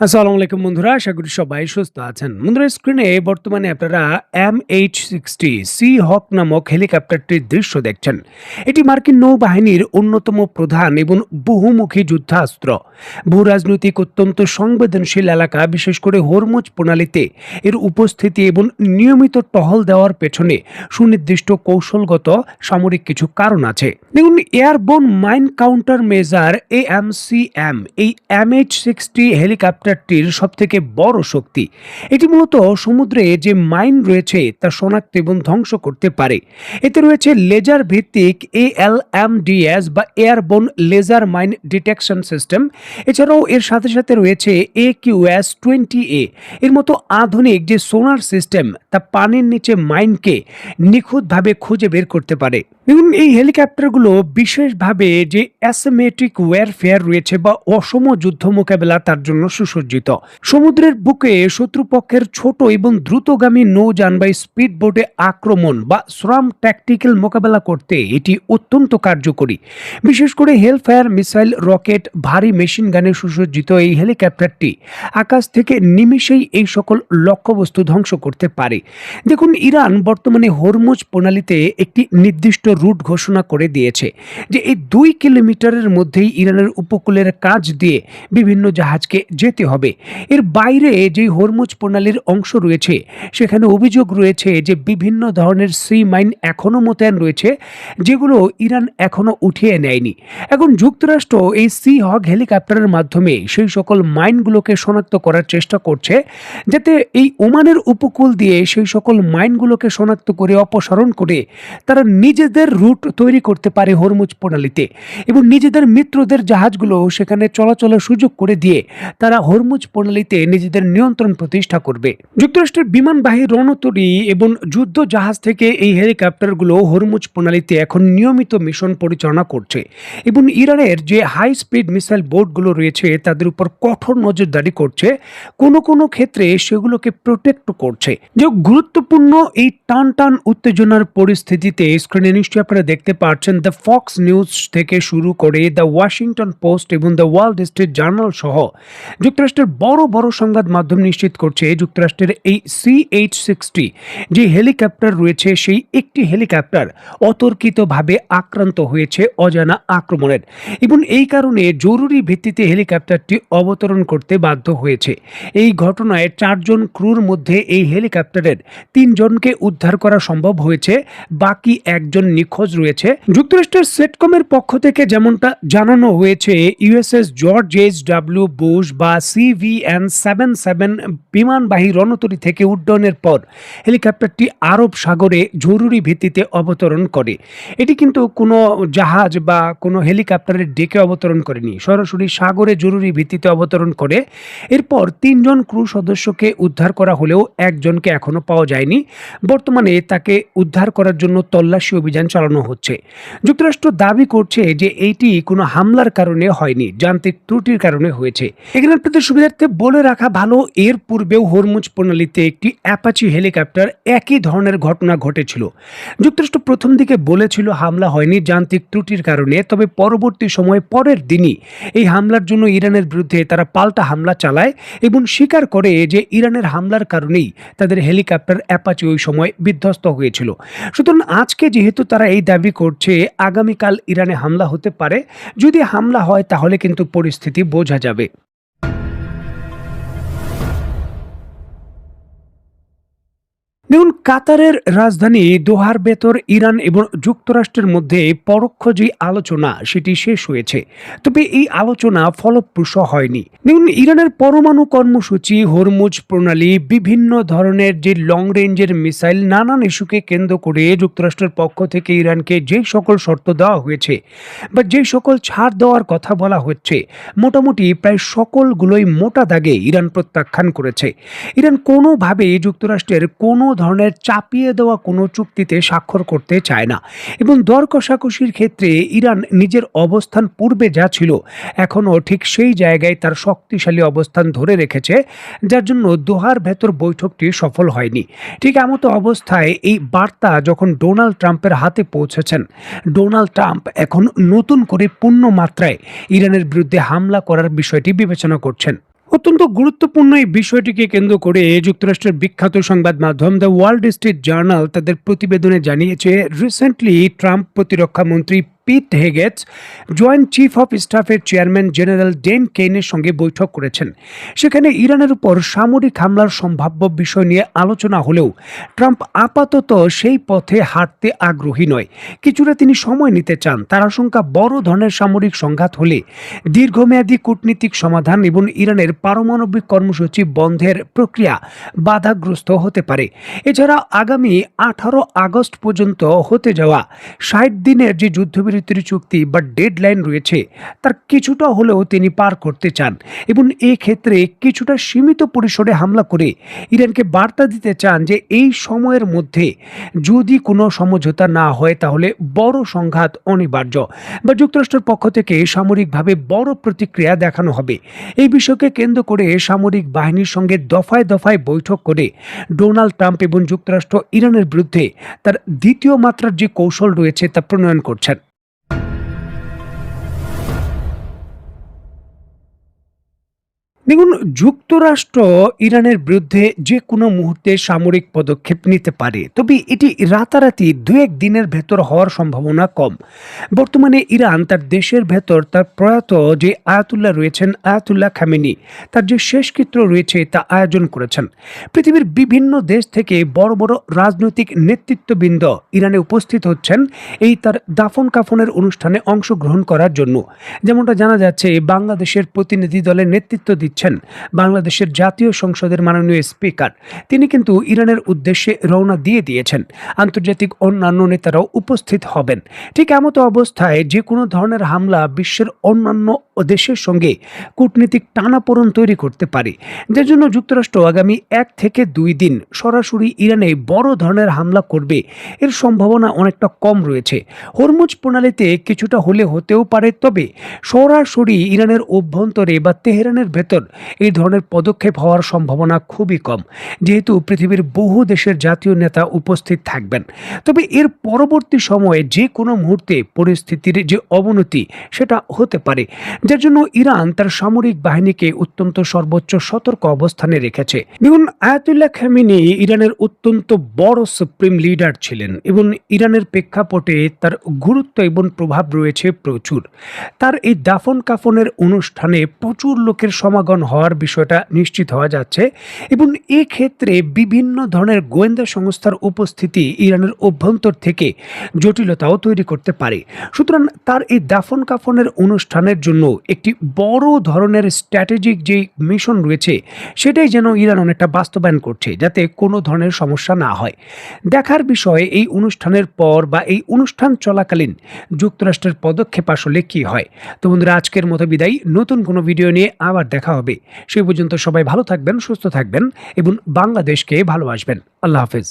আসসালামু আলাইকুম বন্ধুরা, আশা করি সবাই সুস্থ আছেন। বন্ধুরা, স্ক্রিনে বর্তমানে আপনারা MH-60 সি হক নামক হেলিকপ্টারটির দৃশ্য দেখছেন। এটি মার্কিন নৌবাহিনীর অন্যতম প্রধান এবং বহুমুখী যুদ্ধাস্ত্র। ভূরাজনৈতিক অত্যন্ত সংবেদনশীল এলাকা, বিশেষ করে হরমুজ প্রণালীতে এর উপস্থিতি এবং নিয়মিত টহল দেওয়ার পেছনে সুনির্দিষ্ট কৌশলগত সামরিক কিছু কারণ আছে। দেখুন, airborne mine counter measure AMCM এই MH-60 হেলিকপ্টারটির সবথেকে বড় শক্তি। এটি মূলত সমুদ্রে যে মাইন রয়েছে তা শনাক্ত এবং ধ্বংস করতে পারে। এতে রয়েছে লেজার ভিত্তিক ALMDS বা airborne laser mine detection system. এছাড়াও এর সাথে সাথে রয়েছে AQS-20A এর মতো আধুনিক যে সোনার সিস্টেম, তা পানির নিচে মাইনকে নিখুঁতভাবে খুঁজে বের করতে পারে। দেখুন, এই হেলিকপ্টারগুলো বিশেষভাবে যে অ্যাসিমেট্রিক ওয়ারফেয়ার রয়েছে বা অসম যুদ্ধ মোকাবেলা তার জন্য সুসজ্জিত। সমুদ্রের বুকে শত্রুপক্ষের ছোট এবং দ্রুতগামী নৌযান বা স্পিড বোটে আক্রমণ বা শ্রম ট্যাকটিক্যাল মোকাবেলা করতে এটি অত্যন্ত কার্যকরী। বিশেষ করে হেলফায়ার মিসাইল, রকেট, ভারী মেশিন গানে সুসজ্জিত এই হেলিকপ্টারটি আকাশ থেকে নিমিষেই এই সকল লক্ষ্যবস্তু ধ্বংস করতে পারে। দেখুন, ইরান বর্তমানে হরমুজ প্রণালীতে একটি নির্দিষ্ট রুট ঘোষণা করে দিয়েছে যে এই 2 কিলোমিটারের মধ্যেই ইরানের উপকূলের কাছ দিয়ে বিভিন্ন জাহাজকে যেতে হবে। এর বাইরে যে হরমুজ প্রণালীর অংশ রয়েছে সেখানে অভিযোগ রয়েছে যে বিভিন্ন ধরনের সি মাইন এখনো মোতায়েন রয়েছে, যেগুলো ইরান এখনো উঠিয়ে নেয়নি। এখন যুক্তরাষ্ট্র এই সি হক হেলিকপ্টারের মাধ্যমে সেই সকল মাইনগুলোকে শনাক্ত করার চেষ্টা করছে, যাতে এই ওমানের উপকূল দিয়ে সেই সকল মাইনগুলোকে শনাক্ত করে অপসারণ করে তারা নিজেদের রুট তৈরি করতে পারে হরমুজ প্রণালীতে, এবং নিজেদের মিত্রদের জাহাজগুলো সেখানে চলাচলের সুযোগ করে দিয়ে তারা হরমুজ প্রণালীতে নিজেদের নিয়ন্ত্রণ প্রতিষ্ঠা করবে। যুক্তরাষ্ট্রের বিমানবাহী রণতরী এবং যুদ্ধ জাহাজ থেকে এই হেলিকপ্টারগুলো হরমুজ প্রণালীতে এখন নিয়মিত মিশন পরিচালনা করছে এবং ইরানের যে হাই স্পিড মিসাইল বোটগুলো রয়েছে তাদের উপর কঠোর নজরদারি করছে, কোনো কোনো ক্ষেত্রে সেগুলোকে প্রোটেক্ট করছে। যে গুরুত্বপূর্ণ এই টান টান উত্তেজনার পরিস্থিতিতে স্ক্রিনে নিশ্চয়ই আপনারা দেখতে পাচ্ছেন, দ্য ফক্স নিউজ থেকে শুরু করে দ্য ওয়াশিংটন পোস্ট এবং দ্য ওয়াল স্ট্রিট জার্নাল সহ যুক্তরাষ্ট্রের বড় বড় সংবাদ মাধ্যম নিশ্চিত করছে যুক্তরাষ্ট্রের এই CH-60 যে হেলিকপ্টার রয়েছে সেই একটি হেলিকপ্টার অতর্কিতভাবে আক্রান্ত হয়েছে অজানা আক্রমণের, এবং এই কারণে জরুরি ভিত্তিতে হেলিকপ্টারটি অবতরণ করতে বাধ্য হয়েছে। এই ঘটনায় 4 জন ক্রুর মধ্যে এই হেলিকপ্টারের 3 জনকে উদ্ধার করা সম্ভব হয়েছে, বাকি 1 জন নিখোঁজ রয়েছে। যুক্তরাষ্ট্রের সেটকমের পক্ষ থেকে যেমনটা জানানো হয়েছে, USS জর্জ H.W. বুশ বা CVN-77 বিমানবাহী রণতরী থেকে উড্ডয়নের পর হেলিকপ্টারটি আরব সাগরে জরুরি ভিত্তিতে অবতরণ করে। এটি কিন্তু কোনো জাহাজ বা কোনো হেলিকপ্টারের ডেকে অবতরণ করেনি, সরাসরি সাগরে জরুরি ভিত্তিতে অবতরণ করে। এরপর 3 জন ক্রু সদস্যকে উদ্ধার করা হলেও 1 জনকে এখনো পাওয়া যায়নি। বর্তমানে তাকে উদ্ধার করার জন্য তল্লাশি অভিযান চালানো হচ্ছে। যুক্তরাষ্ট্র দাবি করছে যে এইটি কোনো হামলার কারণে হয়নি, যান্ত্রিক ত্রুটির কারণে হয়েছে। এখানে আপনাদের সুবিধার্থে বলে রাখা ভালো, এর পূর্বেও হরমুজ প্রণালীতে একটি অ্যাপাচি হেলিকপ্টার একই ধরনের ঘটনা ঘটেছিল। যুক্তরাষ্ট্র প্রথম দিকে বলেছিল হামলা হয়নি, যান্ত্রিক ত্রুটির কারণে, তবে পরবর্তী সময়ে পরের দিনই এই হামলার জন্য ইরানের বিরুদ্ধে তারা পাল্টা হামলা চালায় এবং স্বীকার করে যে ইরানের হামলার কারণেই তাদের হেলিকপ্টার অ্যাপাচি ওই সময় বিধ্বস্ত হয়েছিল। সুতরাং আজকে যেহেতু তারা এই দাবি করছে আগামীকাল ইরানে হামলা হতে পারে, যদি হামলা হয় তাহলে কিন্তু পরিস্থিতি বোঝা যাবে। দেখুন, কাতারের রাজধানী দোহার ভেতর ইরান এবং যুক্তরাষ্ট্রের মধ্যে পরোক্ষ যে আলোচনা সেটি শেষ হয়েছে, তবে এই আলোচনা ফলপ্রসূ হয়নি। দেখুন, ইরানের পরমাণু কর্মসূচি, হরমুজ প্রণালী, বিভিন্ন ধরনের যে লং রেঞ্জের মিসাইল, নানান ইস্যুকে কেন্দ্র করে যুক্তরাষ্ট্রের পক্ষ থেকে ইরানকে যে সকল শর্ত দেওয়া হয়েছে বা যে সকল ছাড় দেওয়ার কথা বলা হচ্ছে, মোটামুটি প্রায় সকলগুলোই মোটা দাগে ইরান প্রত্যাখ্যান করেছে। ইরান কোনোভাবেই যুক্তরাষ্ট্রের কোনো ধরনের চাপিয়ে দেওয়া কোনো চুক্তিতে স্বাক্ষর করতে চায় না, এবং দর কষাকষির ক্ষেত্রে ইরান নিজের অবস্থান পূর্বে যা ছিল এখনও ঠিক সেই জায়গায় তার শক্তিশালী অবস্থান ধরে রেখেছে, যার জন্য দোহার ভেতর বৈঠকটি সফল হয়নি। ঠিক এমতো অবস্থায় এই বার্তা যখন ডোনাল্ড ট্রাম্পের হাতে পৌঁছেছেন, ডোনাল্ড ট্রাম্প এখন নতুন করে পূর্ণ মাত্রায় ইরানের বিরুদ্ধে হামলা করার বিষয়টি বিবেচনা করছেন। অত্যন্ত গুরুত্বপূর্ণ এই বিষয়টিকে কেন্দ্র করে যুক্তরাষ্ট্রের বিখ্যাত সংবাদ মাধ্যম দ্য ওয়ার্ল্ড স্ট্রিট জার্নাল তাদের প্রতিবেদনে জানিয়েছে, রিসেন্টলি ট্রাম্প প্রতিরক্ষা মন্ত্রী পিট হেগেটস জয়েন্ট চিফ অফ স্টাফের চেয়ারম্যান জেনারেল ডেন কেইনের সঙ্গে বৈঠক করেছেন। সেখানে ইরানের উপর সামরিক হামলার সম্ভাব্য বিষয় নিয়ে আলোচনা হলেও ট্রাম্প আপাতত সেই পথে হাঁটতে আগ্রহী নয়। কিছুটা তিনি সময় নিতে চান। তার আশঙ্কা, বড় ধরনের সামরিক সংঘাত হলে দীর্ঘমেয়াদী কূটনীতিক সমাধান এবং ইরানের পারমাণবিক কর্মসূচি বন্ধের প্রক্রিয়া বাধাগ্রস্ত হতে পারে। এছাড়া আগামী 18 আগস্ট পর্যন্ত হতে যাওয়া 60 দিনের যে যুদ্ধবিরতির চুক্তি বা ডেডলাইন রয়েছে, তার কিছুটা হলেও তিনি পার করতে চান এবং এই ক্ষেত্রে কিছুটা সীমিত পরিসরে হামলা করে ইরানকে বার্তা দিতে চান যে এই সময়ের মধ্যে যদি কোনো সমঝোতা না হয় তাহলে বড় সংঘাত অনিবার্য বা যুক্তরাষ্ট্রের পক্ষ থেকে সামরিকভাবে বড় প্রতিক্রিয়া দেখানো হবে। এই বিষয়কে কেন্দ্র করে সামরিক বাহিনীর সঙ্গে দফায় দফায় বৈঠক করে ডোনাল্ড ট্রাম্প এবং যুক্তরাষ্ট্র ইরানের বিরুদ্ধে তার দ্বিতীয় মাত্রার যে কৌশল রয়েছে তা প্রণয়ন করছেন। দেখুন, যুক্তরাষ্ট্র ইরানের বিরুদ্ধে যে কোনো মুহূর্তে সামরিক পদক্ষেপ নিতে পারে, তবে এটি রাতারাতি 2-1 দিনের ভেতর হওয়ার সম্ভাবনা কম। বর্তমানে ইরান তার দেশের ভেতর তার প্রয়াত যে আয়াতুল্লাহ রয়েছেন, আয়াতুল্লাহ খামেনি, তার যে শেষকৃত্য রয়েছে তা আয়োজন করেছেন। পৃথিবীর বিভিন্ন দেশ থেকে বড় বড় রাজনৈতিক নেতৃত্ববৃন্দ ইরানে উপস্থিত হচ্ছেন এই তার দাফন কাফনের অনুষ্ঠানে অংশগ্রহণ করার জন্য। যেমনটা জানা যাচ্ছে, বাংলাদেশের প্রতিনিধি দলের নেতৃত্ব দিচ্ছেন বাংলাদেশের জাতীয় সংসদের মাননীয় স্পিকার। তিনি কিন্তু ইরানের উদ্দেশ্যে রওনা দিয়ে দিয়েছেন। আন্তর্জাতিক অন্যান্য নেতারাও উপস্থিত হবেন। ঠিক এমতো অবস্থায় যে কোনো ধরনের হামলা বিশ্বের অন্যান্য দেশের সঙ্গে কূটনীতিক টানাপোড়েন তৈরি করতে পারে, যার জন্য যুক্তরাষ্ট্র আগামী 1 থেকে 2 দিন সরাসরি ইরানে বড় ধরনের হামলা করবে এর সম্ভাবনা অনেকটা কম রয়েছে। হরমুজ প্রণালীতে কিছুটা হলে হতেও পারে, তবে সরাসরি ইরানের অভ্যন্তরে বা তেহরানের ভেতর এই ধরনের পদক্ষেপ হওয়ার সম্ভাবনা খুবই কম, যেহেতু পৃথিবীর বহু দেশের জাতীয় নেতা উপস্থিত থাকবেন। তবে এর পরবর্তী সময়ে যে কোনো মুহূর্তে পরিস্থিতির যে অবনতি সেটা হতে পারে, যার জন্য ইরান তার সামরিক বাহিনীকে অত্যন্ত সর্বোচ্চ সতর্ক অবস্থানে রেখেছে। দেখুন, আয়াতুল্লাহ খামেনি ইরানের অত্যন্ত বড় সুপ্রিম লিডার ছিলেন এবং ইরানের প্রেক্ষাপটে তার গুরুত্ব এবং প্রভাব রয়েছে প্রচুর। তার এই দাফন কাফনের অনুষ্ঠানে প্রচুর লোকের সমাগম হওয়ার বিষয়টা নিশ্চিত হওয়া যাচ্ছে এবং এক্ষেত্রে বিভিন্ন ধরনের গোয়েন্দা সংস্থার উপস্থিতি ইরানের অভ্যন্তর থেকে জটিলতাও তৈরি করতে পারে। সুতরাং তার এই দাফন কাফনের অনুষ্ঠানের জন্য একটি বড় ধরনের স্ট্র্যাটেজিক যে মিশন রয়েছে সেটাই যেন ইরান অনেকটা বাস্তবায়ন করছে, যাতে কোনো ধরনের সমস্যা না হয়। দেখার বিষয়ে এই অনুষ্ঠানের পর বা এই অনুষ্ঠান চলাকালীন যুক্তরাষ্ট্রের পদক্ষেপ আসলে কি হয়। তো বন্ধুরা, আজকের মতো বিদায়। নতুন কোনো ভিডিও নিয়ে আবার দেখা হবে। সেই পর্যন্ত সবাই ভালো থাকবেন, সুস্থ থাকবেন এবং বাংলাদেশকে ভালোবাসবেন। আল্লাহ হাফেজ।